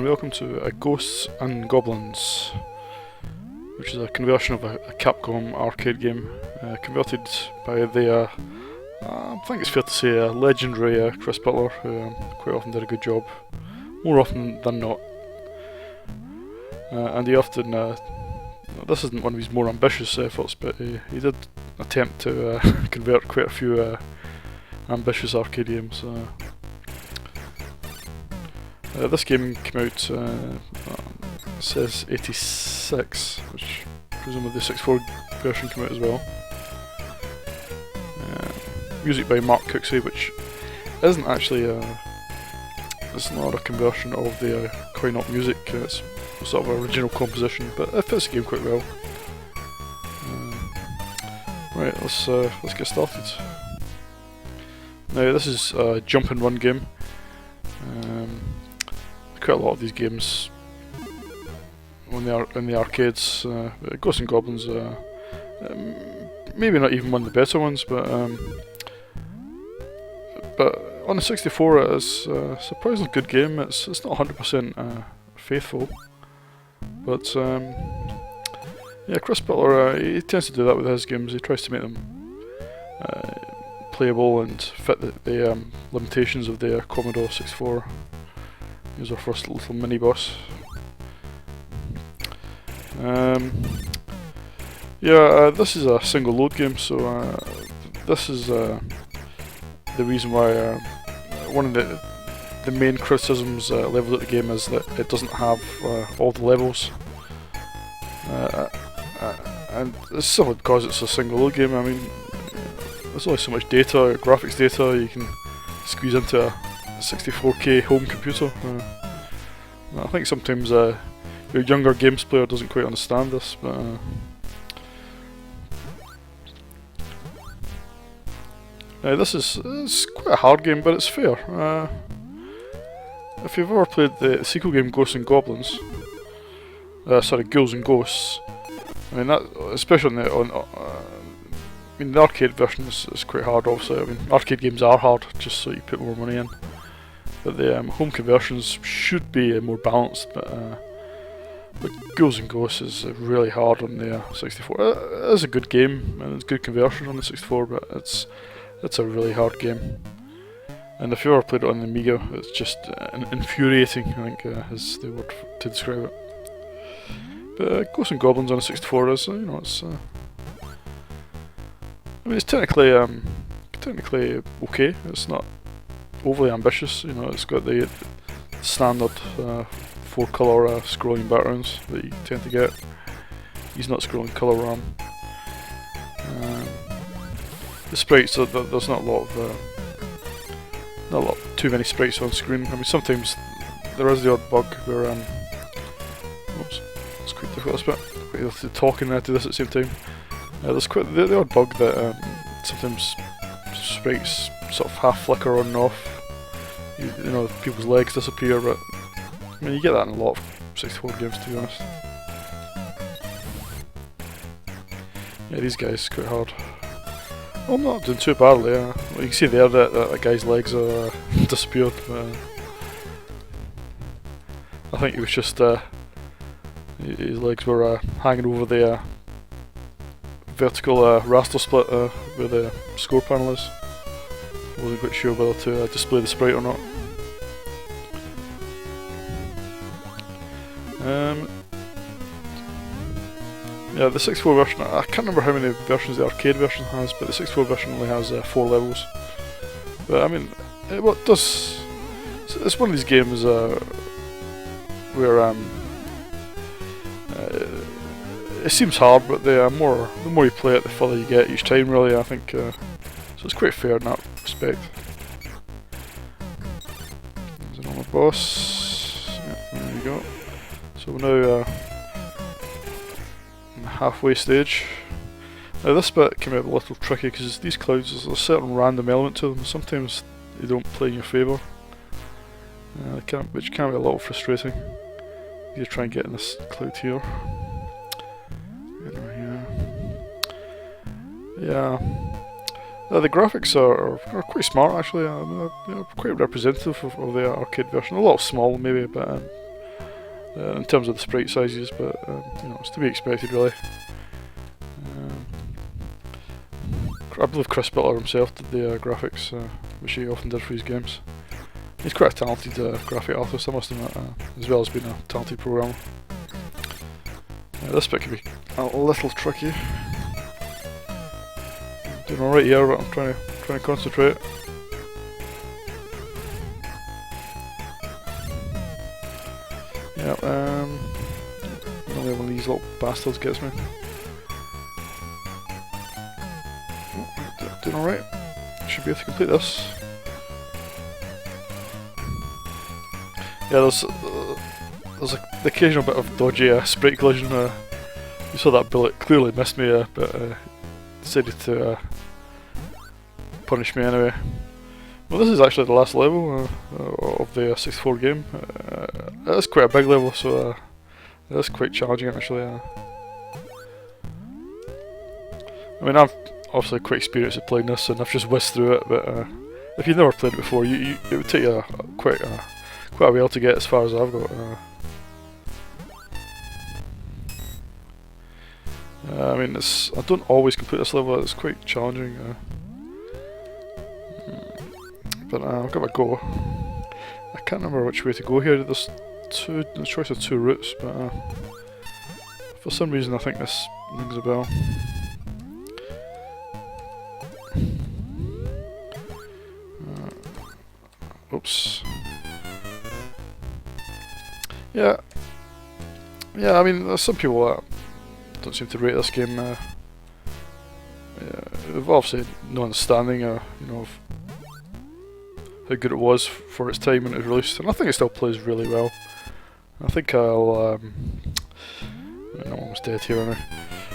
welcome to Ghosts and Goblins, which is a conversion of a Capcom arcade game, converted by the, I think it's fair to say, legendary Chris Butler, who quite often did a good job, more often than not. And he often, this isn't one of his more ambitious efforts, but he did attempt to convert quite a few ambitious arcade games. This game came out, it says 86, which presumably the 64 version came out as well. Music by Mark Cooksey, which isn't actually it's not a conversion of the coin-op music, it's sort of an original composition, but it fits the game quite well. Right, let's get started. Now this is a jump and run game. Quite a lot of these games when they are in the arcades. Ghosts and Goblins, maybe not even one of the better ones, but on the 64 it is a surprisingly good game. It's not 100% faithful, but yeah, Chris Butler he tends to do that with his games. He tries to make them playable and fit the limitations of the Commodore 64. Here's our first little mini boss. Yeah, this is a single load game, so this is the reason why one of the main criticisms levelled at the game is that it doesn't have all the levels, and it's simply because it's a single load game. I mean, there's only so much data, graphics data, you can squeeze into a 64K home computer. I think sometimes your younger games player doesn't quite understand this, but this is quite a hard game, but it's fair. If you've ever played the sequel game Ghosts and Goblins, sorry, Ghouls and Ghosts, I mean that, especially the arcade version is quite hard. Also, I mean, arcade games are hard just so you put more money in. But the home conversions should be more balanced, but Ghouls and Ghosts is really hard on the 64. It is a good game and it's a good conversion on the 64, but it's a really hard game. And if you ever played it on the Amiga, it's just infuriating, I think is the word to describe it. But Ghosts and Goblins on the 64 is, you know, it's. I mean, it's technically okay. It's not overly ambitious, you know. It's got the standard 4-colour scrolling backgrounds that you tend to get. He's not scrolling colour RAM. The sprites, there's not a lot too many sprites on screen. I mean, sometimes there is the odd bug where oops, let's quickly put this bit. Quickly talking and do this at the same time. There's quite the odd bug that sometimes sprites sort of half flicker on and off. You know, people's legs disappear, but I mean, you get that in a lot of 64 games, to be honest. Yeah, these guys quite hard. Well, I'm not doing too badly. Well, you can see there that that guy's legs are disappeared. I think it was just his legs were hanging over the vertical raster split where the score panel is. I wasn't quite sure whether to display the sprite or not. Yeah, the 64 version, I can't remember how many versions the arcade version has, but the 64 version only has 4 levels. But I mean, what does... It's one of these games where it seems hard, but the more you play it, the further you get each time, really, I think. So it's quite fair in that respect. There's another boss. Yeah, there you go. So we're now in the halfway stage. Now this bit can be a little tricky because these clouds, there's a certain random element to them. Sometimes they don't play in your favour, which can be a little frustrating. You try and get in this cloud here. Yeah. The graphics are quite smart, actually. They're quite representative of the arcade version. A little small, maybe, but in terms of the sprite sizes, but you know, it's to be expected really. I believe Chris Butler himself did the graphics, which he often did for his games. He's quite a talented graphic artist, I must admit, as well as being a talented programmer. This bit can be a little tricky. Doing alright here, but I'm trying to concentrate. Yep, only one of these little bastards gets me. Doing alright. Should be able to complete this. Yeah, there's the occasional bit of dodgy sprite collision. You saw that bullet clearly missed me, but decided to punish me anyway. Well, this is actually the last level of the 64 game. It's quite a big level, so it's quite challenging actually. I mean, I'm obviously quite experienced at playing this, and I've just whizzed through it. But if you've never played it before, it would take you quite a while to get as far as I've got. I mean, I don't always complete this level. It's quite challenging. But I'll give it a go. I can't remember which way to go here. There's the choice of two routes, but for some reason I think this rings a bell. Oops. Yeah. I mean, there's some people that don't seem to rate this game. They've obviously no understanding, you know, of how good it was for its time when it was released, and I think it still plays really well. I think I'll I'm almost dead here now.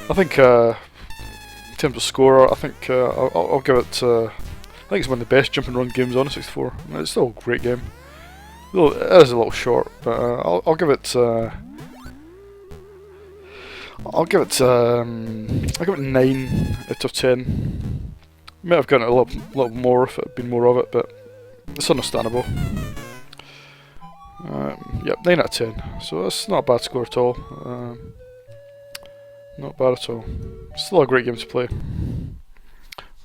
I think in terms of score, I think I'll give it. I think it's one of the best jump and run games on the 64. It's still a great game. Though it is a little short, but I'll give it. I'll give it 9 out of 10. Might have gotten a little more if it had been more of it, but it's understandable. Yep, 9 out of 10. So that's not a bad score at all. Not bad at all. Still a great game to play.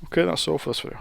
Okay, that's all for this video.